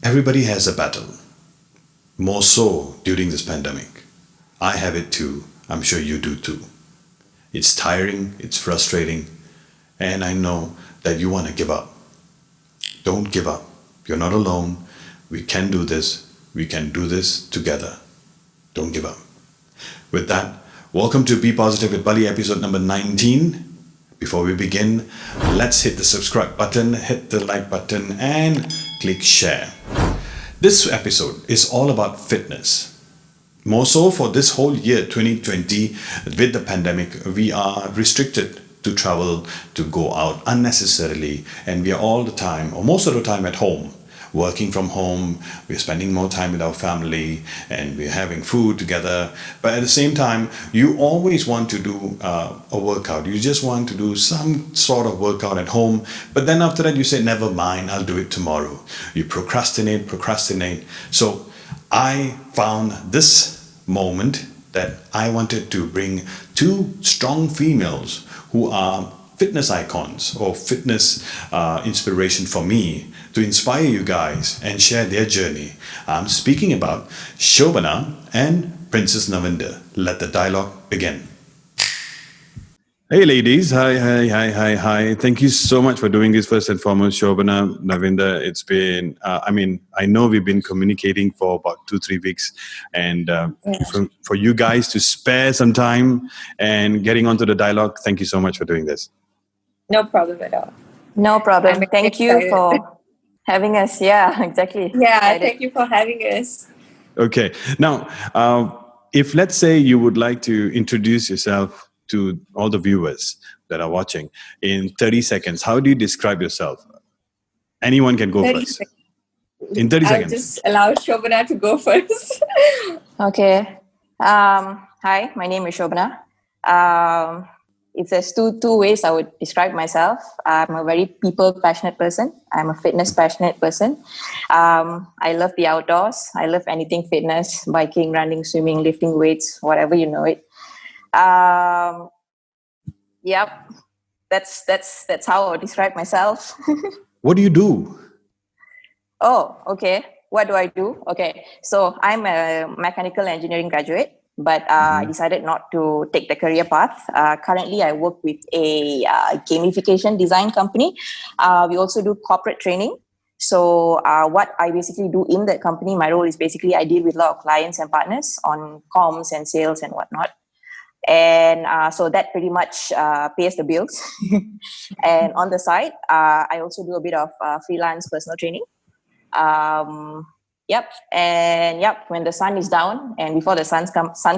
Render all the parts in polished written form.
Everybody has a battle, more so during this pandemic. I have it too. I'm sure you do too. It's tiring, it's frustrating, and I know that you want to give up. Don't give up. You're not alone. We can do this. We can do this together. Don't give up. With that, welcome to Be Positive with Bali episode number 19. Before we begin, let's hit the subscribe button, hit the like button, and click share. This episode is all about fitness. More so for this whole year 2020, with the pandemic, we are restricted to travel, to go out unnecessarily, and we are all the time, or most of the time, at home. Working from home, we're spending more time with our family, and we're having food together. But at the same time, you always want to do a workout. You just want to do some sort of workout at home. But then after that, you say, never mind, I'll do it tomorrow. You procrastinate. So I found this moment that I wanted to bring two strong females who are fitness icons or fitness inspiration for me to inspire you guys and share their journey. I'm speaking about Shobana and Princess Navinder. Let the dialogue begin. Hey ladies, hi. Thank you so much for doing this first and foremost, Shobana, Navinder. It's been, I know we've been communicating for about 2-3 weeks, and for you guys to spare some time and getting onto the dialogue, thank you so much for doing this. No problem at all. No problem. I'm Thank you excited. for having us. Yeah, exactly. Yeah, Excited. thank you for having us. Okay. Now, if let's say you would like to introduce yourself to all the viewers that are watching in 30 seconds, how do you describe yourself? Anyone can go 30 first. seconds. In 30 I'll seconds. just allow Shobana to go first. Okay. Hi, my name is Shobana. If there's two ways I would describe myself, I'm a very people passionate person. I'm a fitness passionate person. I love the outdoors. I love anything fitness, biking, running, swimming, lifting weights, whatever you know it. Yep, that's how I would describe myself. What do you do? Oh, okay. What do I do? Okay, so I'm a mechanical engineering graduate, but I decided not to take the career path. Currently, I work with a gamification design company. We also do corporate training. So what I basically do in that company, my role is basically I deal with a lot of clients and partners on comms and sales and whatnot. And so that pretty much pays the bills. And on the side, I also do a bit of freelance personal training. When the sun is down and before the sun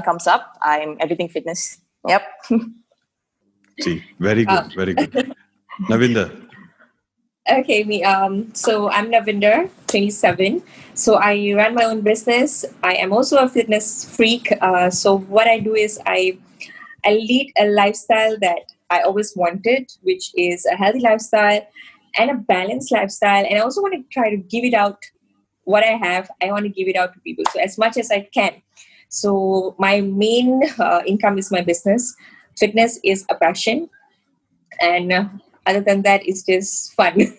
comes up, I'm everything fitness. Yep. See, very good. Navinder. Okay, so I'm Navinder, 27. So I run my own business. I am also a fitness freak. So what I do is I lead a lifestyle that I always wanted, which is a healthy lifestyle and a balanced lifestyle. And I also want to try to give it out. What I have, I want to give it out to people. So as much as I can. So my main income is my business. Fitness is a passion. And other than that, it's just fun.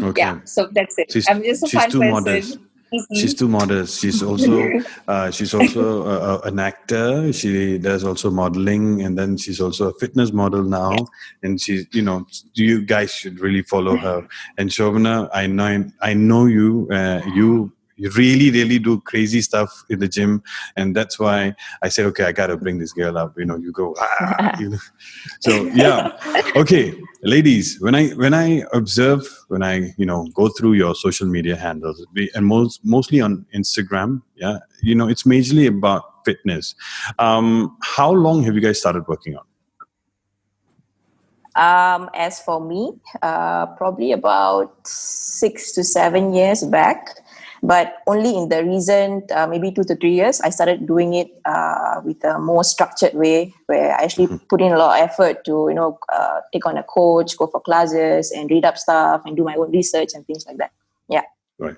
Okay. Yeah, so that's it. I'm just a fun too person. Modest. Easy. She's too modest. She's also an actor. She does also modeling, and then she's also a fitness model now. Yeah. And she's, you guys should really follow her. And Shobana, I know you. You really do crazy stuff in the gym, and that's why I said, okay, I gotta bring this girl up. You go. So yeah, okay, ladies. When I observe, when I go through your social media handles, and mostly on Instagram, yeah, it's majorly about fitness. How long have you guys started working on? As for me, probably about 6 to 7 years back, but only in the recent maybe 2 to 3 years, I started doing it with a more structured way, where I actually put in a lot of effort to take on a coach, go for classes, and read up stuff, and do my own research and things like that. Yeah. Right.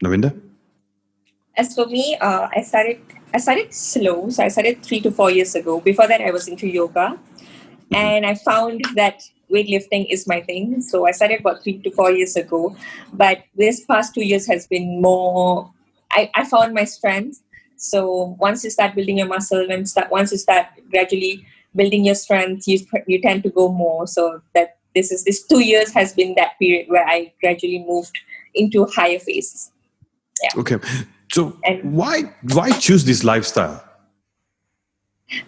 Navinder? As for me, I started slow. So I started 3 to 4 years ago. Before that, I was into yoga. And I found that weightlifting is my thing. So I started about 3 to 4 years ago. But this past 2 years has been more, I found my strength. So once you start building your muscle, once you start gradually building your strength, you tend to go more. So that this 2 years has been that period where I gradually moved into higher phases. Yeah. Okay. So And why choose this lifestyle?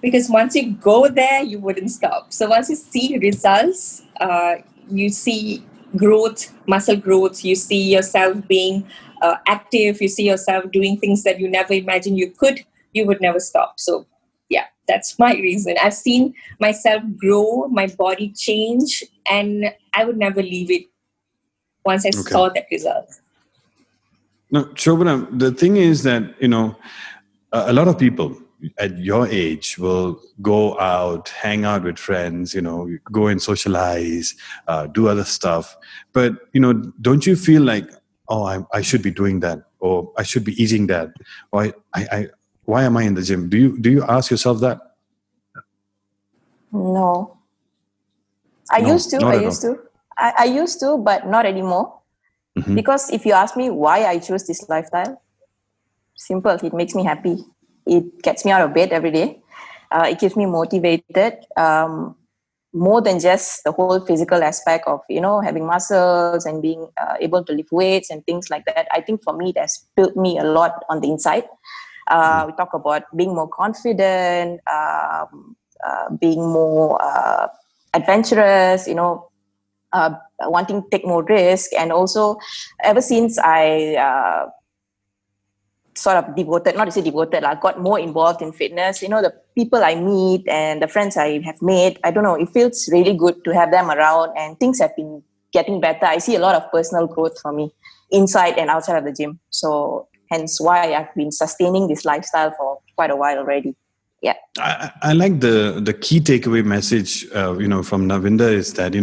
because once you go there, you wouldn't stop. So once you see results, you see growth, muscle growth, you see yourself being active, you see yourself doing things that you never imagined you could, you would never stop. So yeah, that's my reason. I've seen myself grow, my body change, and I would never leave it once I Okay. saw that result. No, Shobana, the thing is that, a lot of people at your age will go out, hang out with friends, go and socialize, do other stuff. But, don't you feel like, oh, I should be doing that, or I should be eating that, or why am I in the gym? Do you ask yourself that? No. I No, used to. not I at all. used to. I used to, but not anymore. Mhm. Because if you ask me why I choose this lifestyle, simple. It makes me happy. It gets me out of bed every day. It keeps me motivated. More than just the whole physical aspect of having muscles and being able to lift weights and things like that. I think for me, it has built me a lot on the inside. We talk about being more confident, being more adventurous, wanting to take more risk. And also, ever since I sort of got more involved in fitness, the people I meet and the friends I have made, I don't know, it feels really good to have them around, and things have been getting better. I see a lot of personal growth for me inside and outside of the gym. So hence why I've been sustaining this lifestyle for quite a while already. Yeah. I like the key takeaway message, from Navinder is that,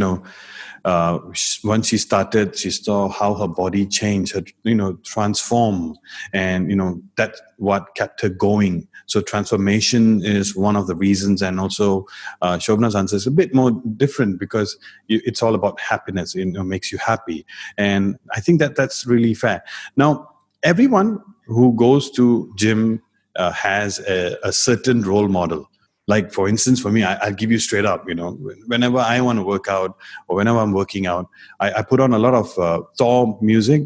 once she started, she saw how her body changed, her, transform, and, that's what kept her going. So transformation is one of the reasons. And also, Shobana's answer is a bit more different because it's all about happiness, makes you happy. And I think that's really fair. Now, everyone who goes to gym has a certain role model. Like, for instance, for me, I'll give you straight up, whenever I want to work out or whenever I'm working out, I put on a lot of Thor music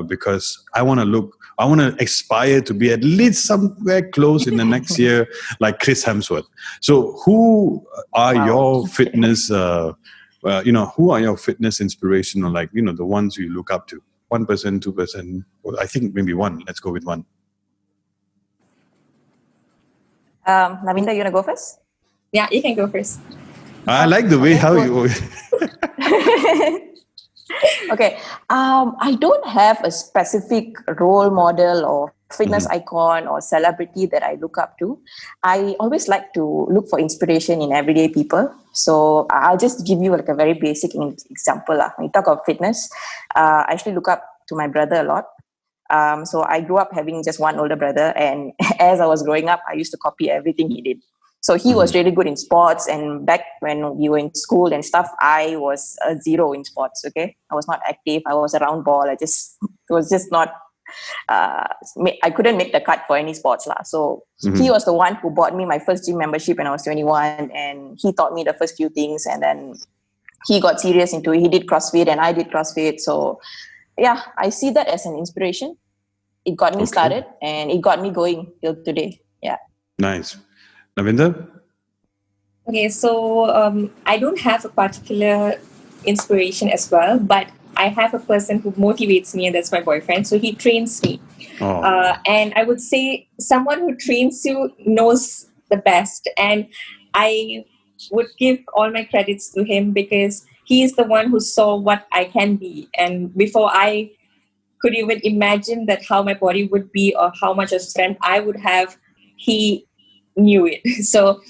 because I want to aspire to be at least somewhere close in the next year, like Chris Hemsworth. So who are your fitness, who are your fitness inspirational, like, the ones you look up to? 1%, 2%, well, I think maybe one. Let's go with one. Navinda, you want to go first? Yeah, you can go first. I like the way how you... Okay. I don't have a specific role model or fitness icon or celebrity that I look up to. I always like to look for inspiration in everyday people. So I'll just give you like a very basic example. When you talk about fitness, I actually look up to my brother a lot. So I grew up having just one older brother, and as I was growing up, I used to copy everything he did. So he was really good in sports, and back when we were in school and stuff, I was a zero in sports. Okay, I was not active. I was a round ball. I was just not. I couldn't make the cut for any sports lah. So he was the one who bought me my first gym membership when I was 21, and he taught me the first few things, and then he got serious into it. He did CrossFit, and I did CrossFit. So yeah, I see that as an inspiration. It got me started, and it got me going till today. Yeah. Nice. Navinder? Okay, so I don't have a particular inspiration as well, but I have a person who motivates me, and that's my boyfriend. So he trains me. And I would say someone who trains you knows the best. And I would give all my credits to him because he is the one who saw what I can be. And before I could even imagine that how my body would be or how much of strength I would have, he knew it. So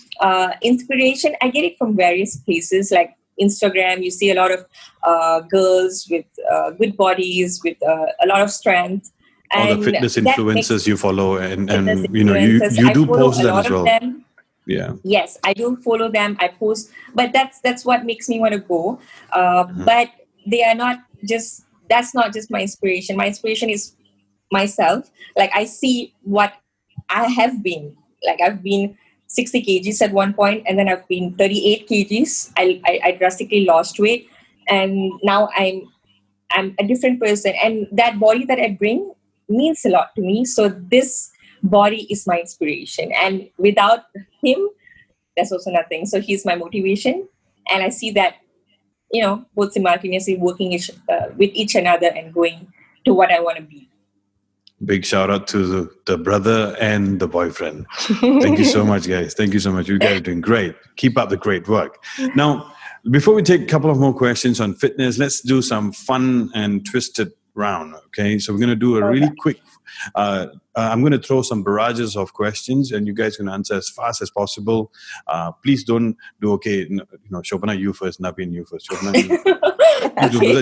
inspiration, I get it from various places like Instagram. You see a lot of girls with good bodies, with a lot of strength. All the fitness influencers you follow, and you I do follow post a them lot as of well. them. Yeah. Yes, I do follow them. I post, but that's what makes me want to go. But they are not just. That's not just my inspiration. My inspiration is myself. Like I see what I have been. Like I've been 60 kgs at one point, and then I've been 38 kgs. I drastically lost weight, and now I'm a different person, and that body that I bring means a lot to me. So this body is my inspiration, and without him, there's also nothing. So he's my motivation, and I see that both simultaneously working with each another and going to what I want to be. Big shout out to the brother and the boyfriend. Thank you so much, guys. Thank you so much. You guys are doing great. Keep up the great work. Now, before we take a couple of more questions on fitness, let's do some fun and twisted round. Okay, so we're going to do a really quick. I'm going to throw some barrages of questions, and you guys can answer as fast as possible. Please don't do Shobana, you first, Navin, you first. Shobana, you.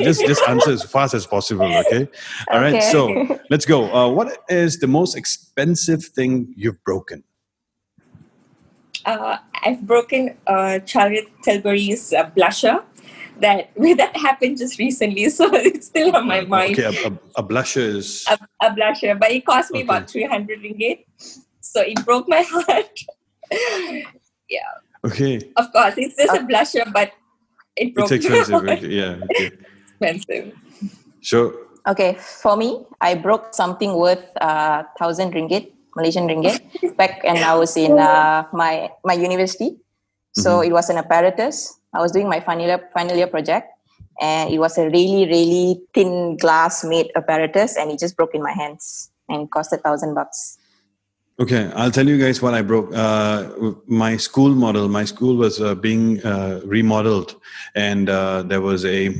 Just answer as fast as possible. Okay. All right. So let's go. What is the most expensive thing you've broken? I've broken Charlotte Tilbury's blusher. That happened just recently, so it's still on my mind. Okay, a blusher is a blusher, but it cost me about 300 ringgit, so it broke my heart. Yeah. Okay. Of course, it's just a blusher, but it broke. It's expensive. Okay. Yeah. Okay. Expensive. Sure. Okay, for me, I broke something worth 1,000 ringgit, Malaysian ringgit, back when I was in my university. So it was an apparatus. I was doing my final year project, and it was a really, really thin glass made apparatus, and it just broke in my hands and cost $1,000. Okay, I'll tell you guys what I broke. My school was being remodeled, and there was they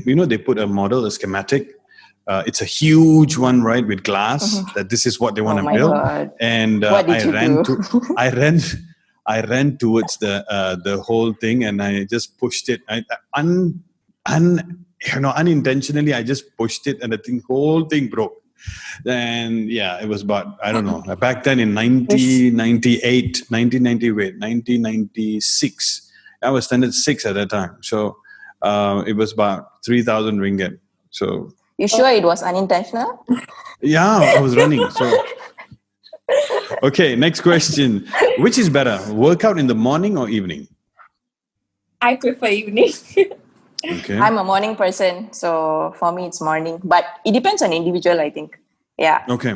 put a model, a schematic. It's a huge one, right, with glass. That this is what they want to build. God. And what did you do? I ran towards the whole thing, and I just pushed it. Unintentionally, I just pushed it, and the whole thing broke. And yeah, it was about, I don't know, back then in 1996, I was standard 6 at that time. So it was about 3,000 ringgit. So you sure it was unintentional? Yeah, I was running. So okay, next question. Which is better, workout in the morning or evening? I prefer evening. Okay. I'm a morning person, so for me it's morning. But it depends on individual, I think. Yeah. Okay.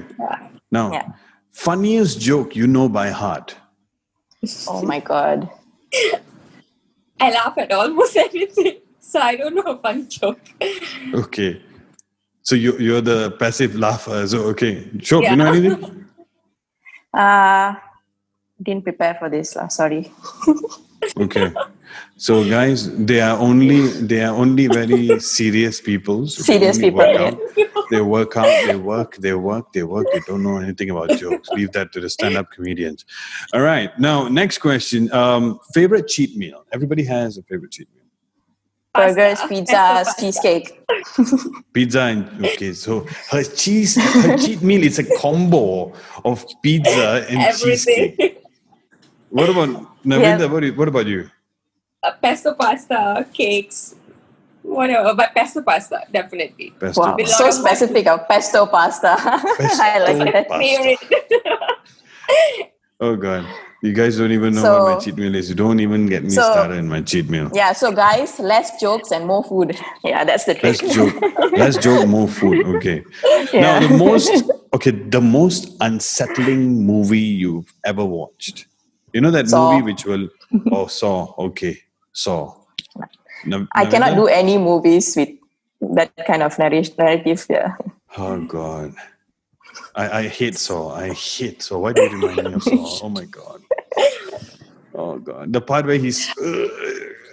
Now, funniest joke you know by heart. Oh my God. I laugh at almost everything, so I don't know a funny joke. Okay. So you're the passive laugher. So okay. Sure. You know anything? Didn't prepare for this. Sorry. Okay. So guys, they are only very serious people. So serious people. They work out. They work. They don't know anything about jokes. Leave that to the stand-up comedians. All right. Now, next question. Favorite cheat meal. Everybody has a favorite cheat meal. Burgers, pizzas, cheesecake. Pizza and okay. So her cheat meal is a combo of pizza and cheesecake. What about Navinder? What about you? Pesto pasta, cakes, whatever. But pesto pasta, definitely. Pesto wow, pasta. so specific of pesto pasta. I like that. Favorite. Oh God. You guys don't even know what my cheat meal is. You don't even get me started in my cheat meal. Yeah, so guys, less jokes and more food. Yeah, that's the trick. Less joke, more food. Okay. Yeah. Now the most unsettling movie you've ever watched. You know that Saw. movie which will Saw. Okay. Saw. I cannot do any movies with that kind of narrative. Yeah. Oh God. I hate Saw. Why do you remind me of Saw? Oh my God. Oh God. The part where he's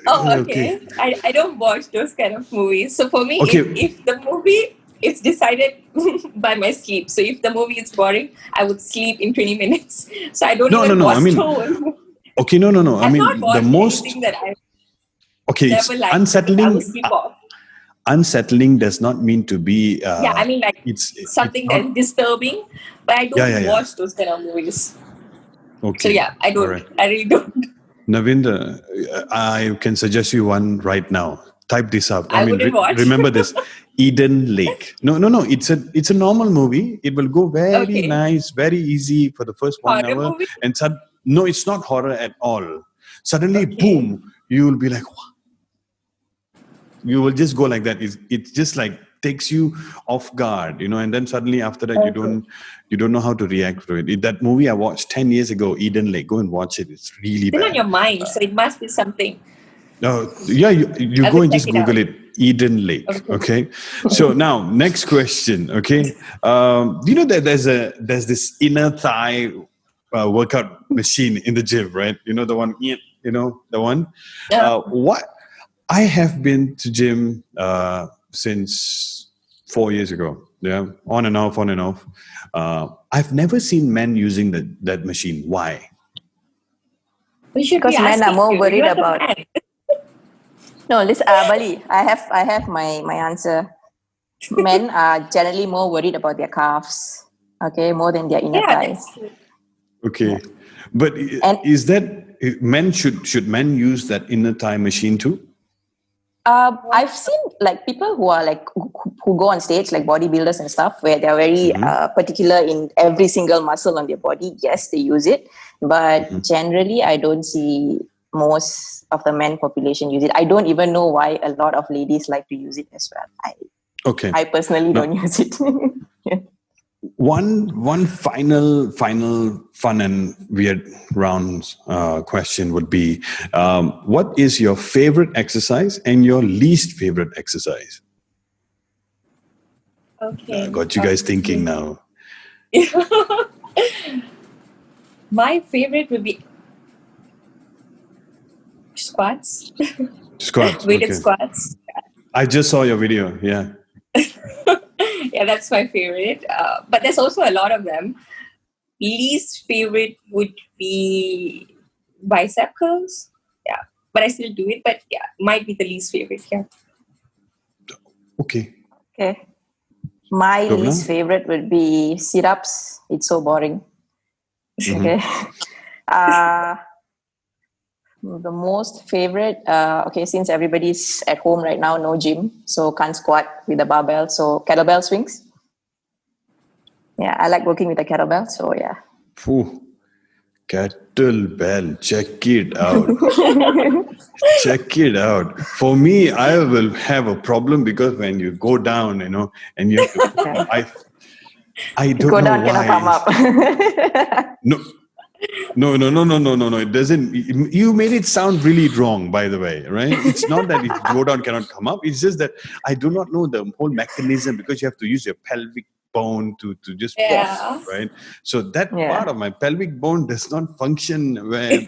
okay. I don't watch those kind of movies. So for me, if the movie is decided by my sleep. So if the movie is boring, I would sleep in 20 minutes. So I don't watch the whole. Okay, no. I mean the most that I it's unsettling. I will sleep off. Unsettling does not mean to be. I mean like it's something that's disturbing, but I don't watch those kind of movies. Okay. So yeah, I don't. Right. I really don't. Navinder, I can suggest you one right now. Type this up. I wouldn't watch. Remember this. Eden Lake. No. It's a normal movie. It will go very Okay. nice, very easy for the first 1 Horror hour. movie? And no, it's not horror at all. Suddenly, Okay. boom, you will be like, you will just go like that. It's just like takes you off guard, and then suddenly after that you don't know how to react to it. That movie I watched 10 years ago, Eden Lake, go and watch it. It's really Still on bad. your mind, so it must be something. Yeah, you I'll go and check just it Google out. it, Eden Lake. Okay. So now next question. Okay. Do you know that there's this inner thigh workout machine in the gym, right? You know the one. The one. What I have been to gym since 4 years ago. Yeah, on and off. I've never seen men using that machine. Why? We should be Because men are asking more you. worried You're the about. man. No, listen, Bali. I have my answer. Men are generally more worried about their calves, okay, more than their inner Yeah, thighs. that's true. Okay, but is that men should men use that inner thigh machine too? I've seen like people who are like who go on stage, like bodybuilders and stuff, where they're very particular in every single muscle on their body. Yes, they use it, but generally, I don't see most of the men population use it. I don't even know why a lot of ladies like to use it as well. I personally don't use it. Yeah. One final fun and weird round question would be, what is your favorite exercise and your least favorite exercise? Okay. Got you guys thinking now. My favorite would be squats. Squats. Weighted Okay. squats. I just saw your video. Yeah. Yeah, that's my favorite. But there's also a lot of them. Least favorite would be bicep curls. Yeah, but I still do it. But yeah, might be the least favorite. Yeah. Okay. Okay. My Shobana? least favorite would be sit-ups. It's so boring. Okay. The most favorite, okay, since everybody's at home right now, no gym, so can't squat with a barbell, so kettlebell swings. Yeah, I like working with a kettlebell, so yeah. Phew. Kettlebell, check it out. Check it out. For me, I will have a problem because when you go down, and you have to, I don't Go know down, why. cannot come up. No. It doesn't. You made it sound really wrong, by the way, right? It's not that it go down, cannot come up. It's just that I do not know the whole mechanism because you have to use your pelvic bone to just Yeah. right? So that part of my pelvic bone does not function where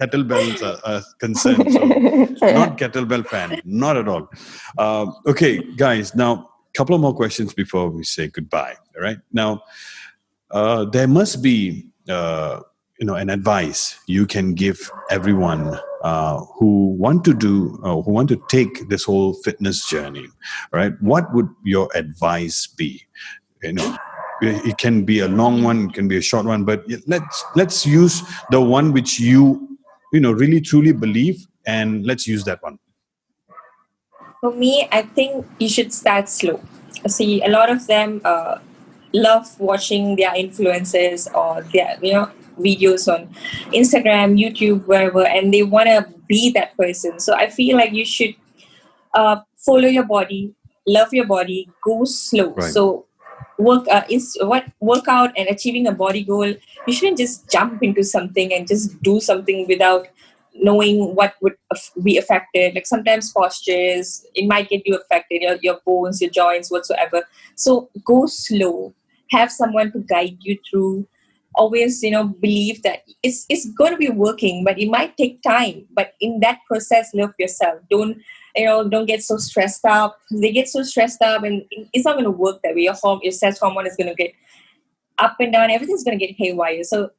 kettlebells are concerned. So not kettlebell fan, not at all. Okay, guys, now a couple of more questions before we say goodbye. All right. Now, there must be an advice you can give everyone who want to take this whole fitness journey, right? What would your advice be? It can be a long one, it can be a short one, but let's use the one which you really truly believe, and let's use that one. For me, I think you should start slow. See, a lot of them love watching their influencers or their videos on Instagram, YouTube, wherever, and they want to be that person. So I feel like you should follow your body, love your body, go slow. Right. So workout and achieving a body goal. You shouldn't just jump into something and just do something without knowing what would be affected. Like sometimes postures, it might get you affected, your bones, your joints, whatsoever. So go slow. Have someone to guide you through. Always, believe that it's going to be working, but it might take time. But in that process, love yourself. Don't get so stressed up. They get so stressed up, and it's not going to work that way. Your stress hormone is going to get up and down. Everything's going to get haywire. So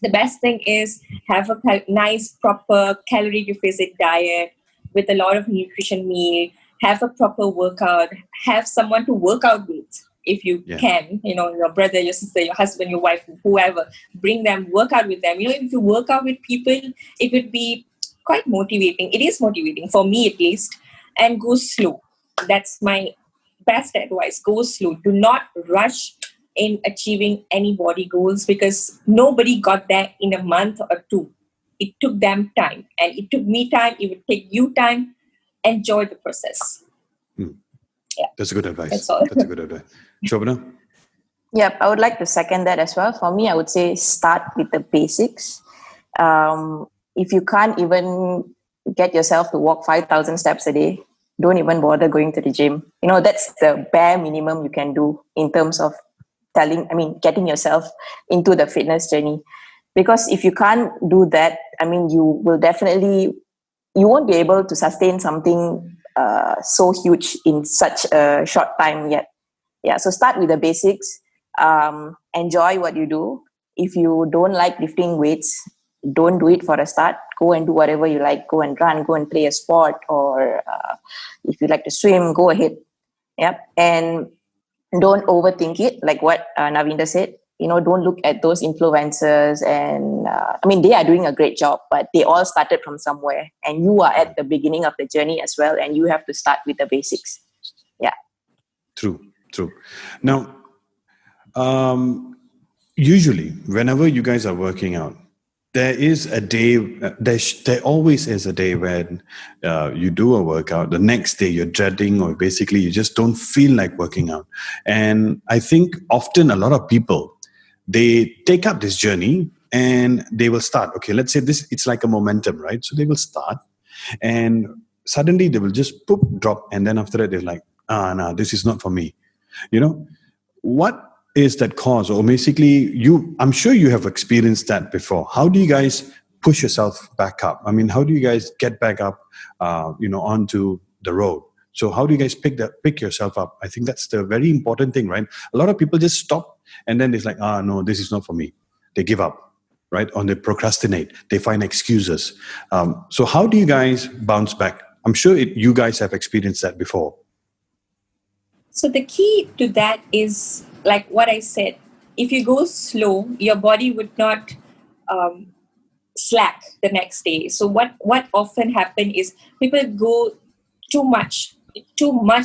the best thing is have a nice, proper calorie deficit diet with a lot of nutrition meal. Have a proper workout. Have someone to work out with. if you Yeah. can, your brother, your sister, your husband, your wife, whoever, bring them, work out with them. If you work out with people, it would be quite motivating. It is motivating for me at least. And go slow. That's my best advice. Go slow. Do not rush in achieving any body goals, because nobody got there in a month or two. It took them time, and it took me time. It would take you time. Enjoy the process. Yeah, That's a good advice. that's all. That's a good advice. Shobana? Yep, I would like to second that as well. For me, I would say start with the basics. If you can't even get yourself to walk 5,000 steps a day, don't even bother going to the gym. That's the bare minimum you can do in terms of getting yourself into the fitness journey. Because if you can't do that, you won't be able to sustain something so huge in such a short time yet. Yeah, so start with the basics. Enjoy what you do. If you don't like lifting weights, don't do it for a start. Go and do whatever you like. Go and run, go and play a sport, or if you like to swim, go ahead. Yep. And don't overthink it, like what Navinder said. Don't look at those influencers, and they are doing a great job, but they all started from somewhere, and you are at the beginning of the journey as well, and you have to start with the basics. Yeah. True. Now, usually, whenever you guys are working out, there is a day, there always is a day when you do a workout. The next day you're dreading, or basically you just don't feel like working out. And I think often a lot of people, they take up this journey and they will start. Okay, let's say it's like a momentum, right? So they will start, and suddenly they will just drop. And then after that, they're like, no, this is not for me. What is that cause? Or basically, I'm sure you have experienced that before. How do you guys push yourself back up? How do you guys get back up, onto the road? So how do you guys pick yourself up? I think that's the very important thing, right? A lot of people just stop, and then it's like, no, this is not for me. They give up, right? Or they procrastinate. They find excuses. So how do you guys bounce back? I'm sure you guys have experienced that before. So the key to that is, like what I said, if you go slow, your body would not slack the next day. So what often happen is people go too much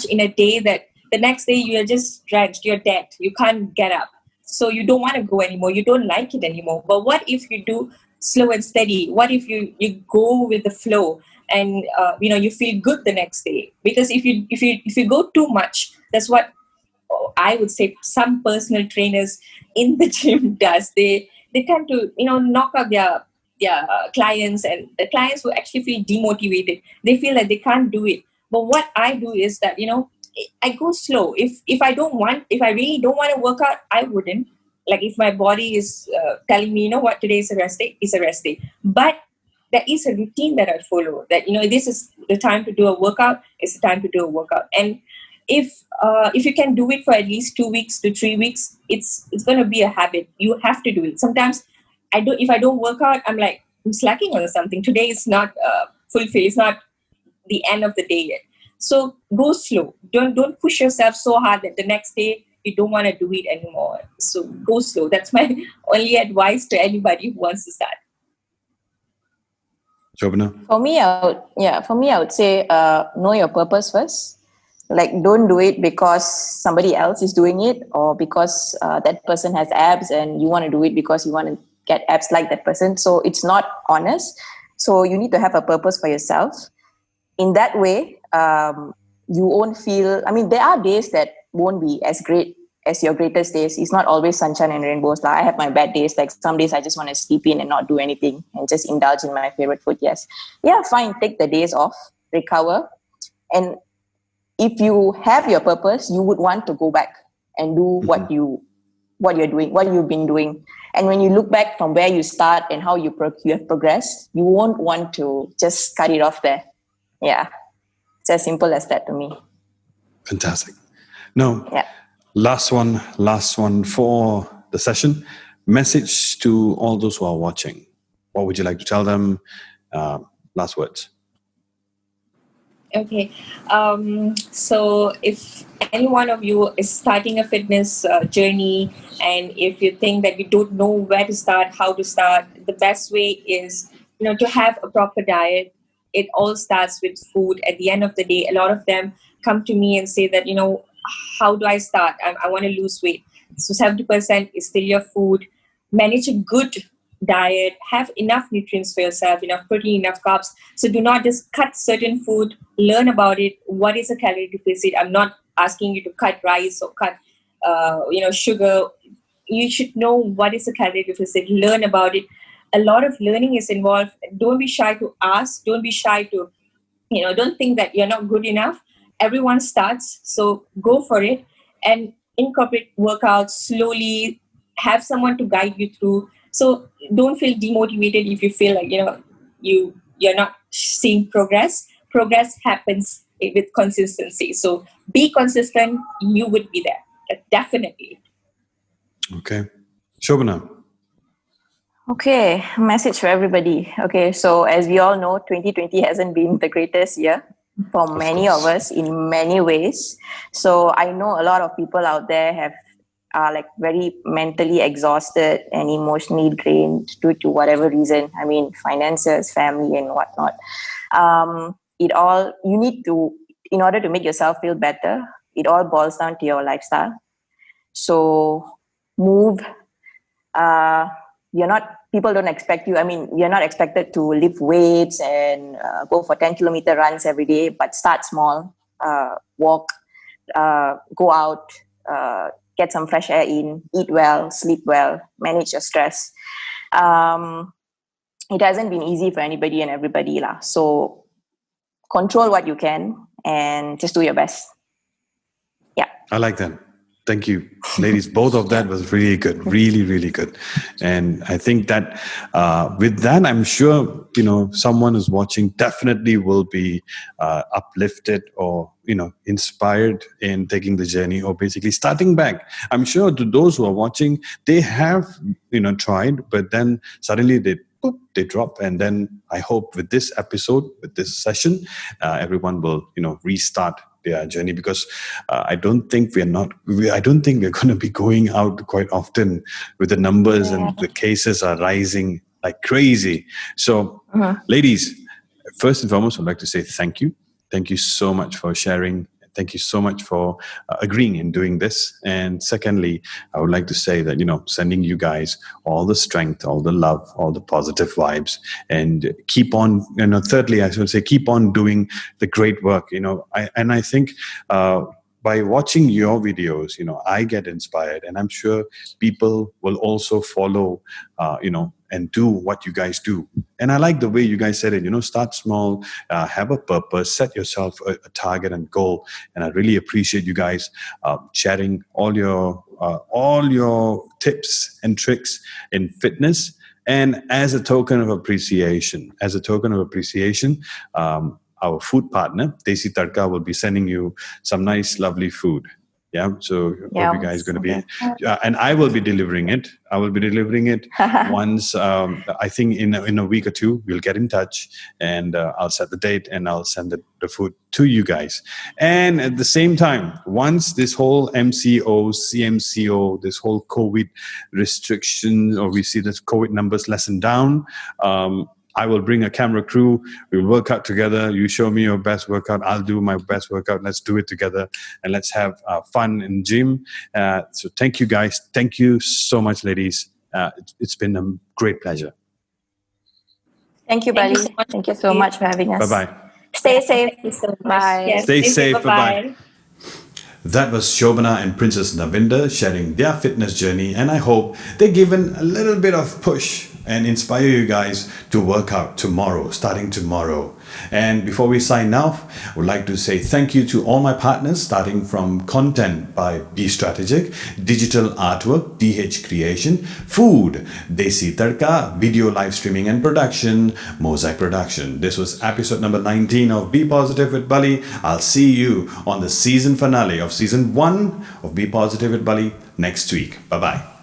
in a day, that the next day you're just drenched, you're dead, you can't get up. So you don't want to go anymore, you don't like it anymore. But what if you do slow and steady? What if you go with the flow, and you feel good the next day? Because if you go too much, that's what I would say some personal trainers in the gym does. They tend to knock out their clients, and the clients will actually feel demotivated. They feel like they can't do it. But what I do is that I go slow. If I really don't want to work out, I wouldn't. Like if my body is telling me, what, today is a rest day, it's a rest day. But there is a routine that I follow. That this is the time to do a workout. It's the time to do a workout. And if you can do it for at least 2 weeks to 3 weeks, it's going to be a habit. You have to do it. Sometimes if I don't work out, I'm like, I'm slacking on something. Today is not fulfilled. It's not the end of the day yet. So go slow. Don't push yourself so hard that the next day you don't want to do it anymore. So go slow. That's my only advice to anybody who wants to start. Shobana? For me, I would say know your purpose first. Like, don't do it because somebody else is doing it, or because that person has abs and you want to do it because you want to get abs like that person. So it's not honest. So you need to have a purpose for yourself. In that way, you won't feel, there are days that won't be as great as your greatest days. It's not always sunshine and rainbows. Like, I have my bad days. Like some days I just want to sleep in and not do anything and just indulge in my favorite food. Yes. Yeah, fine. Take the days off, recover. And if you have your purpose, you would want to go back and do what you're doing, what you've been doing. And when you look back from where you start and how you have progressed, you won't want to just cut it off there. Yeah. It's as simple as that to me. Fantastic. Now, yeah. Last one for the session. Message to all those who are watching. What would you like to tell them? Last words. Okay. So if any one of you is starting a fitness journey, and if you think that you don't know where to start, how to start, the best way is, to have a proper diet. It all starts with food. At the end of the day, a lot of them come to me and say that, how do I start? I want to lose weight. So 70% is still your food. Manage a good diet, have enough nutrients for yourself, enough protein, enough carbs. So do not just cut certain food, learn about it. What is a calorie deficit? I'm not asking you to cut rice or cut, sugar. You should know what is a calorie deficit, learn about it. A lot of learning is involved. Don't be shy to ask. Don't be shy to, don't think that you're not good enough. Everyone starts, so go for it and incorporate workouts slowly. Have someone to guide you through. So don't feel demotivated if you feel like you're not seeing progress. Progress happens with consistency. So be consistent. You would be there, definitely. Okay. Shobana. Okay, message for everybody. Okay, so as we all know, 2020 hasn't been the greatest year for many of us in many ways. So I know a lot of people out there are like very mentally exhausted and emotionally drained due to whatever reason. I mean, finances, family, and whatnot. You need to, in order to make yourself feel better, it all boils down to your lifestyle. So move. People don't expect you. I mean, you're not expected to lift weights and go for 10-kilometer runs every day, but start small, walk, go out, get some fresh air in, eat well, sleep well, manage your stress. It hasn't been easy for anybody and everybody lah. So control what you can and just do your best. Yeah. I like that. Thank you, ladies. Both of that was really good, really, really good. And I think that with that, I'm sure, someone who's watching definitely will be uplifted or, inspired in taking the journey or basically starting back. I'm sure to those who are watching, they have, tried, but then suddenly they drop. And then I hope with this episode, with this session, everyone will, restart their journey, because I don't think we're going to be going out quite often with the numbers, and the cases are rising like crazy. So, ladies, first and foremost, I'd like to say thank you. Thank you so much for sharing. Thank you so much for agreeing in doing this. And secondly, I would like to say that, sending you guys all the strength, all the love, all the positive vibes, and keep on, thirdly, I should say, keep on doing the great work, I think, by watching your videos, I get inspired, and I'm sure people will also follow, and do what you guys do. And I like the way you guys said it, start small, have a purpose, set yourself a target and goal. And I really appreciate you guys sharing all your tips and tricks in fitness. And as a token of appreciation, our food partner, Desi Tadka, will be sending you some nice, lovely food. Yeah, so hope you guys are going to be, and I will be delivering it. Once, I think in a week or two, we'll get in touch, and I'll set the date, and I'll send the food to you guys. And at the same time, once this whole MCO, CMCO, this whole COVID restriction, or we see the COVID numbers lessen down, I will bring a camera crew. We'll work out together. You show me your best workout. I'll do my best workout. Let's do it together, and let's have fun in gym. So thank you, guys. Thank you so much, ladies. It's been a great pleasure. Thank you, Bally. Thank you so much for having us. Bye-bye. Stay safe. Thank you so much. Bye. Yes, Stay safe. Bye-bye. Bye-bye. That was Shobana and Princess Navinder sharing their fitness journey, and I hope they've given a little bit of push and inspire you guys to work out starting tomorrow. And before we sign off, I would like to say thank you to all my partners, starting from content by Be Strategic, digital artwork, DH Creation, food, Desi Tadka, video live streaming and production, Mosaic Production. This was episode number 19 of Be Positive with Bally. I'll see you on the season finale of season 1 of Be Positive with Bally next week. Bye-bye.